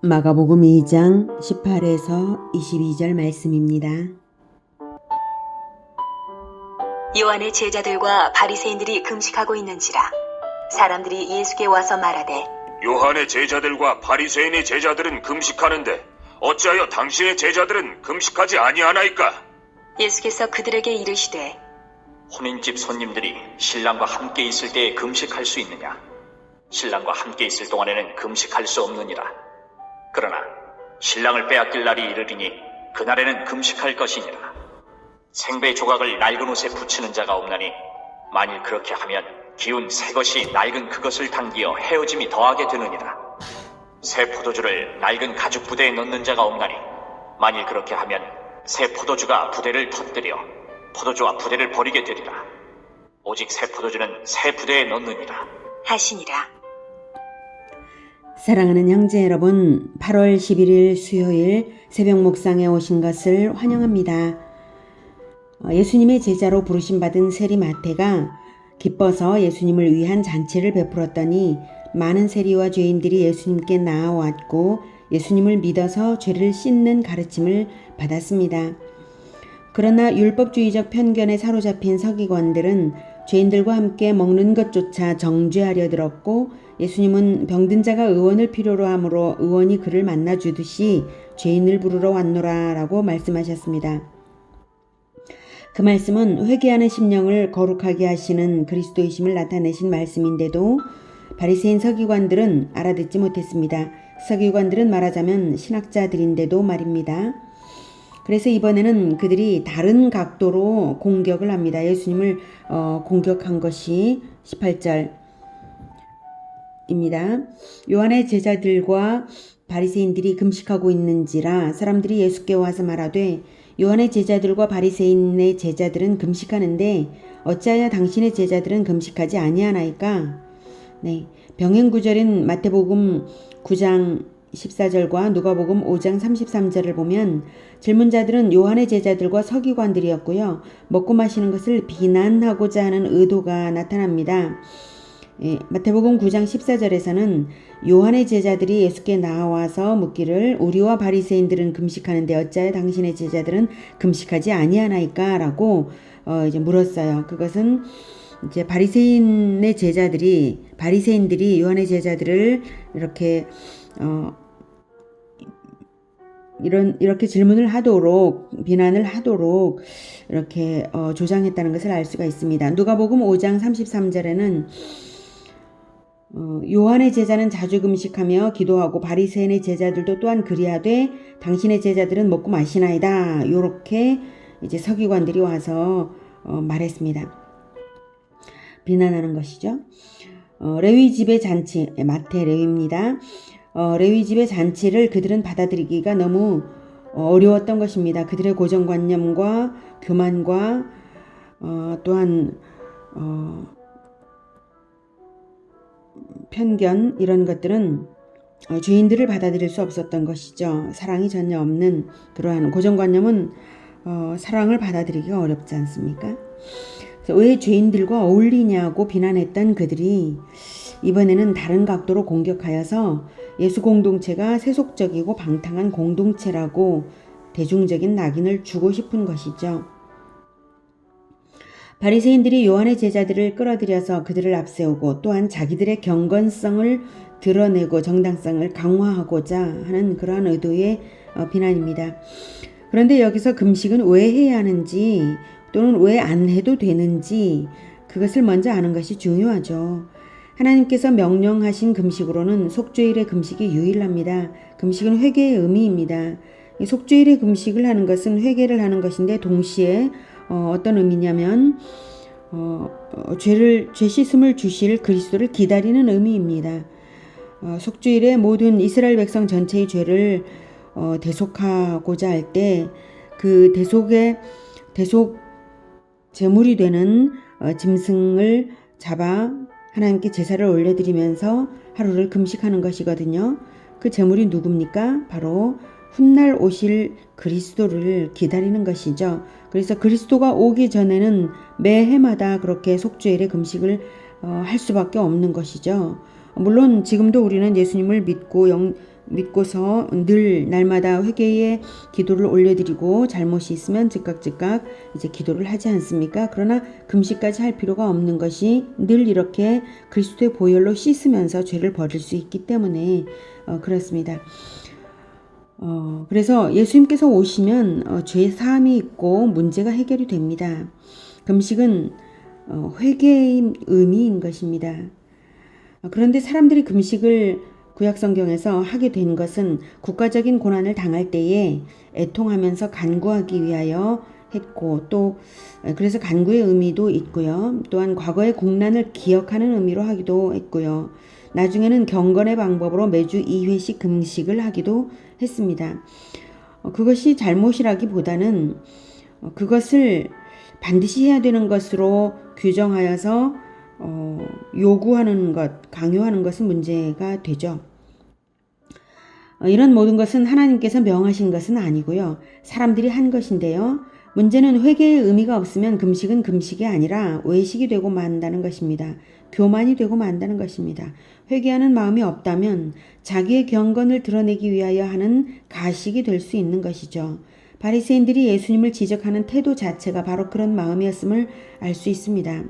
마가복음 2장 18에서 22절 말씀입니다. 요한의 제자들과 바리새인들이 금식하고 있는지라 사람들이 예수께 와서 말하되 요한의 제자들과 바리새인의 제자들은 금식하는데 어찌하여 당신의 제자들은 금식하지 아니하나이까? 예수께서 그들에게 이르시되 혼인집 손님들이 신랑과 함께 있을 때에 금식할 수 있느냐? 신랑과 함께 있을 동안에는 금식할 수 없느니라. 그러나 신랑을 빼앗길 날이 이르리니 그날에는 금식할 것이니라. 생배 조각을 낡은 옷에 붙이는 자가 없나니 만일 그렇게 하면 기운 새 것이 낡은 그것을 당기어 헤어짐이 더하게 되느니라. 새 포도주를 낡은 가죽 부대에 넣는 자가 없나니 만일 그렇게 하면 새 포도주가 부대를 터뜨려 포도주와 부대를 버리게 되리라. 오직 새 포도주는 새 부대에 넣느니라 하시니라. 사랑하는 형제 여러분, 8월 11일 수요일 새벽 묵상에 오신 것을 환영합니다. 예수님의 제자로 부르심 받은 세리 마태가 기뻐서 예수님을 위한 잔치를 베풀었더니 많은 세리와 죄인들이 예수님께 나아왔고 예수님을 믿어서 죄를 씻는 가르침을 받았습니다. 그러나 율법주의적 편견에 사로잡힌 서기관들은 죄인들과 함께 먹는 것조차 정죄하려 들었고 예수님은 병든 자가 의원을 필요로 하므로 의원이 그를 만나주듯이 죄인을 부르러 왔노라 라고 말씀하셨습니다. 그 말씀은 회개하는 심령을 거룩하게 하시는 그리스도이심을 나타내신 말씀인데도 바리새인 서기관들은 알아듣지 못했습니다. 서기관들은 말하자면 신학자들인데도 말입니다. 그래서 이번에는 그들이 다른 각도로 공격을 합니다. 예수님을 공격한 것이 18절입니다. 요한의 제자들과 바리새인들이 금식하고 있는지라 사람들이 예수께 와서 말하되 요한의 제자들과 바리새인의 제자들은 금식하는데 어찌하여 당신의 제자들은 금식하지 아니하나이까? 네, 병행 구절인 마태복음 9장 14절과 누가복음 5장 33절을 보면 질문자들은 요한의 제자들과 서기관들이었고요. 먹고 마시는 것을 비난하고자 하는 의도가 나타납니다. 마태복음 9장 14절에서는 요한의 제자들이 예수께 나와서 묻기를 우리와 바리새인들은 금식하는데 어찌하여 당신의 제자들은 금식하지 아니하나이까? 라고 이제 물었어요. 그것은 이제 바리새인들이 요한의 제자들을 이렇게 질문을 하도록 비난을 하도록 이렇게 조장했다는 것을 알 수가 있습니다. 누가복음 5장 33절에는 요한의 제자는 자주 금식하며 기도하고 바리새인의 제자들도 또한 그리하되 당신의 제자들은 먹고 마시나이다. 이렇게 이제 서기관들이 와서 말했습니다. 비난하는 것이죠. 레위 집의 잔치, 마태 레위입니다. 레위 집의 잔치를 그들은 받아들이기가 너무 어려웠던 것입니다. 그들의 고정관념과 교만과 또한 편견 이런 것들은 죄인들을 받아들일 수 없었던 것이죠. 사랑이 전혀 없는 그러한 고정관념은 사랑을 받아들이기가 어렵지 않습니까? 그래서 왜 죄인들과 어울리냐고 비난했던 그들이 이번에는 다른 각도로 공격하여서 예수 공동체가 세속적이고 방탕한 공동체라고 대중적인 낙인을 주고 싶은 것이죠. 바리새인들이 요한의 제자들을 끌어들여서 그들을 앞세우고 또한 자기들의 경건성을 드러내고 정당성을 강화하고자 하는 그러한 의도의 비난입니다. 그런데 여기서 금식은 왜 해야 하는지 또는 왜 안 해도 되는지 그것을 먼저 아는 것이 중요하죠. 하나님께서 명령하신 금식으로는 속죄일의 금식이 유일합니다. 금식은 회개의 의미입니다. 속죄일의 금식을 하는 것은 회개를 하는 것인데 동시에 어떤 의미냐면 죄 씻음을 주실 그리스도를 기다리는 의미입니다. 속죄일에 모든 이스라엘 백성 전체의 죄를 대속하고자 할 때 그 대속 제물이 되는 짐승을 잡아 하나님께 제사를 올려드리면서 하루를 금식하는 것이거든요. 그 제물이 누굽니까? 바로 훗날 오실 그리스도를 기다리는 것이죠. 그래서 그리스도가 오기 전에는 매해마다 그렇게 속죄일에 금식을 할 수밖에 없는 것이죠. 물론 지금도 우리는 예수님을 믿고 믿고서 늘 날마다 회개의 기도를 올려드리고 잘못이 있으면 즉각 이제 기도를 하지 않습니까? 그러나 금식까지 할 필요가 없는 것이 늘 이렇게 그리스도의 보혈로 씻으면서 죄를 버릴 수 있기 때문에 그렇습니다. 그래서 예수님께서 오시면 죄 사함이 있고 문제가 해결이 됩니다. 금식은 회개의 의미인 것입니다. 그런데 사람들이 금식을 구약성경에서 하게 된 것은 국가적인 고난을 당할 때에 애통하면서 간구하기 위하여 했고, 또 그래서 간구의 의미도 있고요. 또한 과거의 국난을 기억하는 의미로 하기도 했고요. 나중에는 경건의 방법으로 매주 2회씩 금식을 하기도 했습니다. 그것이 잘못이라기보다는 그것을 반드시 해야 되는 것으로 규정하여서 요구하는 것, 강요하는 것은 문제가 되죠. 이런 모든 것은 하나님께서 명하신 것은 아니고요. 사람들이 한 것인데요. 문제는 회개의 의미가 없으면 금식은 금식이 아니라 외식이 되고 만다는 것입니다. 교만이 되고 만다는 것입니다. 회개하는 마음이 없다면 자기의 경건을 드러내기 위하여 하는 가식이 될 수 있는 것이죠. 바리새인들이 예수님을 지적하는 태도 자체가 바로 그런 마음이었음을 알 수 있습니다.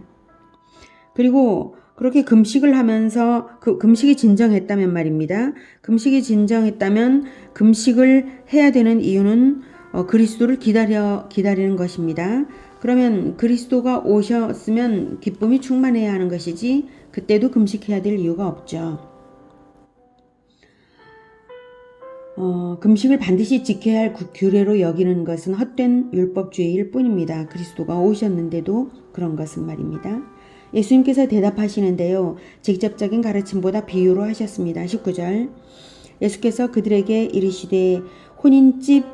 그리고 그렇게 금식을 하면서 금식이 진정했다면 말입니다. 금식이 진정했다면 금식을 해야 되는 이유는 그리스도를 기다리는 것입니다. 그러면 그리스도가 오셨으면 기쁨이 충만해야 하는 것이지 그때도 금식해야 될 이유가 없죠. 금식을 반드시 지켜야 할 규례로 여기는 것은 헛된 율법주의일 뿐입니다. 그리스도가 오셨는데도 그런 것은 말입니다. 예수님께서 대답하시는데요. 직접적인 가르침보다 비유로 하셨습니다. 19절 예수께서 그들에게 이르시되 혼인집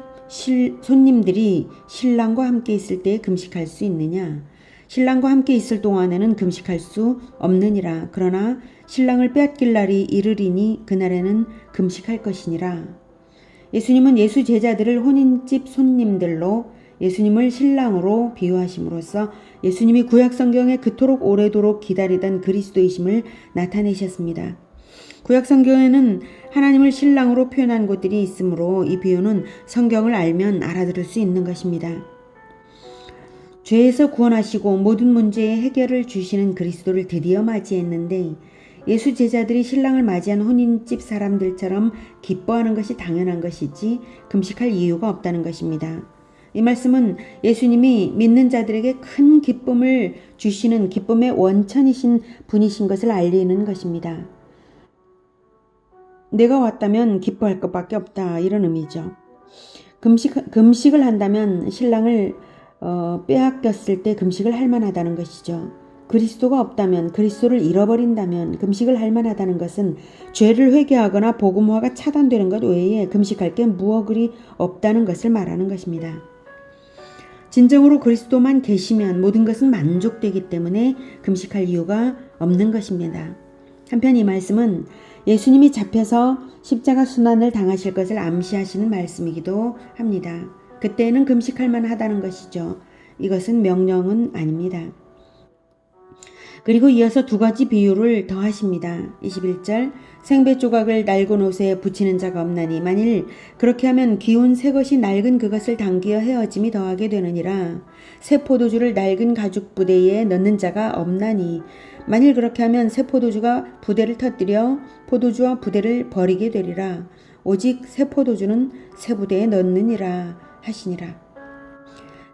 손님들이 신랑과 함께 있을 때 금식할 수 있느냐? 신랑과 함께 있을 동안에는 금식할 수 없느니라. 그러나 신랑을 빼앗길 날이 이르리니 그날에는 금식할 것이니라. 예수님은 예수 제자들을 혼인집 손님들로 예수님을 신랑으로 비유하심으로써 예수님이 구약성경에 그토록 오래도록 기다리던 그리스도이심을 나타내셨습니다. 구약성경에는 하나님을 신랑으로 표현한 곳들이 있으므로 이 비유는 성경을 알면 알아들을 수 있는 것입니다. 죄에서 구원하시고 모든 문제의 해결을 주시는 그리스도를 드디어 맞이했는데 예수 제자들이 신랑을 맞이한 혼인집 사람들처럼 기뻐하는 것이 당연한 것이지 금식할 이유가 없다는 것입니다. 이 말씀은 예수님이 믿는 자들에게 큰 기쁨을 주시는 기쁨의 원천이신 분이신 것을 알리는 것입니다. 내가 왔다면 기뻐할 것밖에 없다, 이런 의미죠. 금식을 한다면 신랑을 빼앗겼을 때 금식을 할 만하다는 것이죠. 그리스도가 없다면, 그리스도를 잃어버린다면 금식을 할 만하다는 것은 죄를 회개하거나 복음화가 차단되는 것 외에 금식할 게 무어 그리 없다는 것을 말하는 것입니다. 진정으로 그리스도만 계시면 모든 것은 만족되기 때문에 금식할 이유가 없는 것입니다. 한편 이 말씀은 예수님이 잡혀서 십자가 순환을 당하실 것을 암시하시는 말씀이기도 합니다. 그때는 금식할 만하다는 것이죠. 이것은 명령은 아닙니다. 그리고 이어서 두 가지 비유를 더 하십니다. 21절 생배 조각을 낡은 옷에 붙이는 자가 없나니 만일 그렇게 하면 기운 새 것이 낡은 그것을 당기어 헤어짐이 더하게 되느니라. 새 포도주를 낡은 가죽 부대에 넣는 자가 없나니 만일 그렇게 하면 새 포도주가 부대를 터뜨려 포도주와 부대를 버리게 되리라. 오직 새 포도주는 새 부대에 넣느니라 하시니라.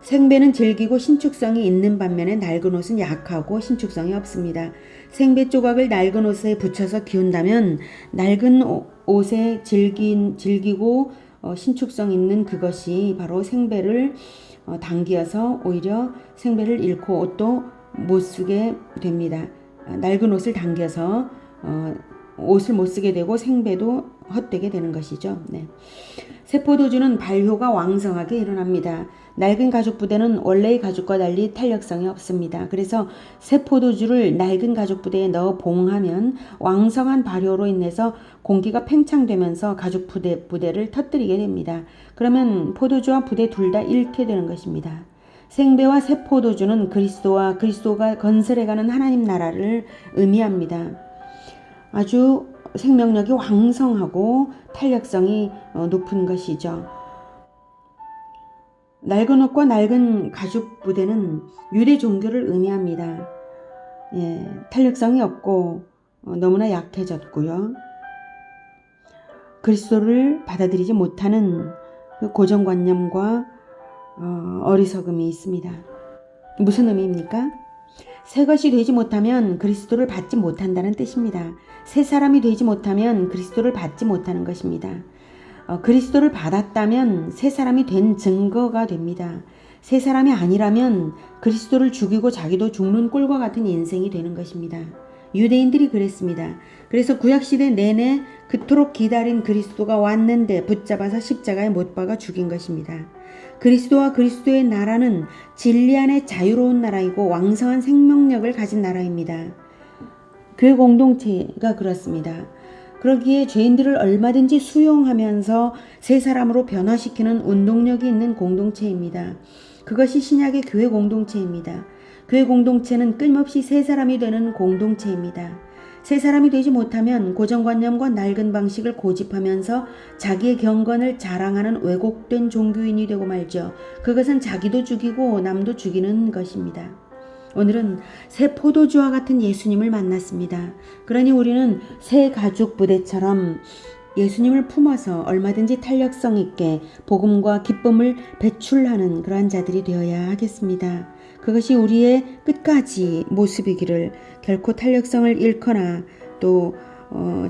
생배는 질기고 신축성이 있는 반면에 낡은 옷은 약하고 신축성이 없습니다. 생배 조각을 낡은 옷에 붙여서 기운다면 낡은 옷에 질기고 신축성 있는 그것이 바로 생배를 당기어서 오히려 생배를 잃고 옷도 못 쓰게 됩니다. 낡은 옷을 당겨서 옷을 못 쓰게 되고 생배도 헛되게 되는 것이죠. 네. 새 포도주는 발효가 왕성하게 일어납니다. 낡은 가죽 부대는 원래의 가죽과 달리 탄력성이 없습니다. 그래서 새 포도주를 낡은 가죽 부대에 넣어 봉하면 왕성한 발효로 인해서 공기가 팽창되면서 가죽 부대를 터뜨리게 됩니다. 그러면 포도주와 부대 둘 다 잃게 되는 것입니다. 생배와 새 포도주는 그리스도가 건설해가는 하나님 나라를 의미합니다. 아주 생명력이 왕성하고 탄력성이 높은 것이죠. 낡은 옷과 낡은 가죽 부대는 유대 종교를 의미합니다. 탄력성이 없고 너무나 약해졌고요. 그리스도를 받아들이지 못하는 그 고정관념과 어리석음이 있습니다. 무슨 의미입니까? 새 것이 되지 못하면 그리스도를 받지 못한다는 뜻입니다. 새 사람이 되지 못하면 그리스도를 받지 못하는 것입니다. 그리스도를 받았다면 새 사람이 된 증거가 됩니다. 새 사람이 아니라면 그리스도를 죽이고 자기도 죽는 꼴과 같은 인생이 되는 것입니다. 유대인들이 그랬습니다. 그래서 구약시대 내내 그토록 기다린 그리스도가 왔는데 붙잡아서 십자가에 못 박아 죽인 것입니다. 그리스도와 그리스도의 나라는 진리 안에 자유로운 나라이고 왕성한 생명력을 가진 나라입니다. 교회 공동체가 그렇습니다. 그러기에 죄인들을 얼마든지 수용하면서 새 사람으로 변화시키는 운동력이 있는 공동체입니다. 그것이 신약의 교회 공동체입니다. 교회 공동체는 끊임없이 새 사람이 되는 공동체입니다. 새 사람이 되지 못하면 고정관념과 낡은 방식을 고집하면서 자기의 경건을 자랑하는 왜곡된 종교인이 되고 말죠. 그것은 자기도 죽이고 남도 죽이는 것입니다. 오늘은 새 포도주와 같은 예수님을 만났습니다. 그러니 우리는 새 가죽 부대처럼 예수님을 품어서 얼마든지 탄력성 있게 복음과 기쁨을 배출하는 그러한 자들이 되어야 하겠습니다. 그것이 우리의 끝까지 모습이기를, 결코 탄력성을 잃거나 또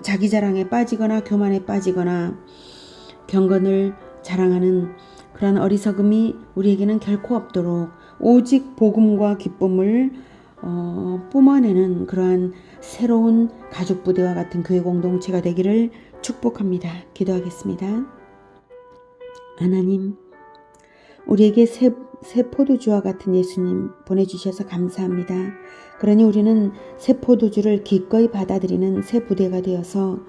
자기 자랑에 빠지거나 교만에 빠지거나 경건을 자랑하는 그러한 어리석음이 우리에게는 결코 없도록 오직 복음과 기쁨을 뿜어내는 그러한 새로운 가족 부대와 같은 교회 공동체가 되기를 축복합니다. 기도하겠습니다. 하나님, 우리에게 새 포도주와 같은 예수님 보내주셔서 감사합니다. 그러니 우리는 새 포도주를 기꺼이 받아들이는 새 부대가 되어서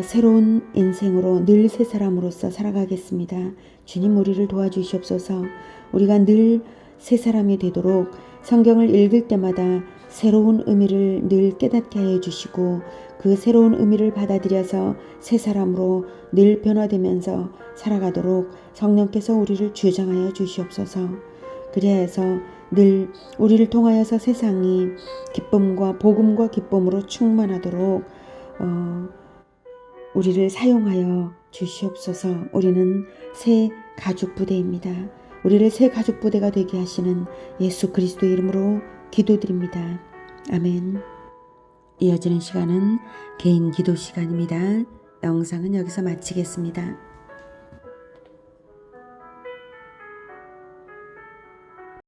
새로운 인생으로 늘 새 사람으로서 살아가겠습니다. 주님, 우리를 도와주시옵소서. 우리가 늘 새 사람이 되도록 성경을 읽을 때마다 새로운 의미를 늘 깨닫게 하여 주시고 그 새로운 의미를 받아들여서 새 사람으로 늘 변화되면서 살아가도록 성령께서 우리를 주장하여 주시옵소서. 그리하여서 늘 우리를 통하여서 세상이 기쁨과 복음과 기쁨으로 충만하도록 우리를 사용하여 주시옵소서. 우리는 새 가죽 부대입니다. 우리를 새 가죽 부대가 되게 하시는 예수 그리스도의 이름으로 기도드립니다. 아멘. 이어지는 시간은 개인 기도 시간입니다. 영상은 여기서 마치겠습니다.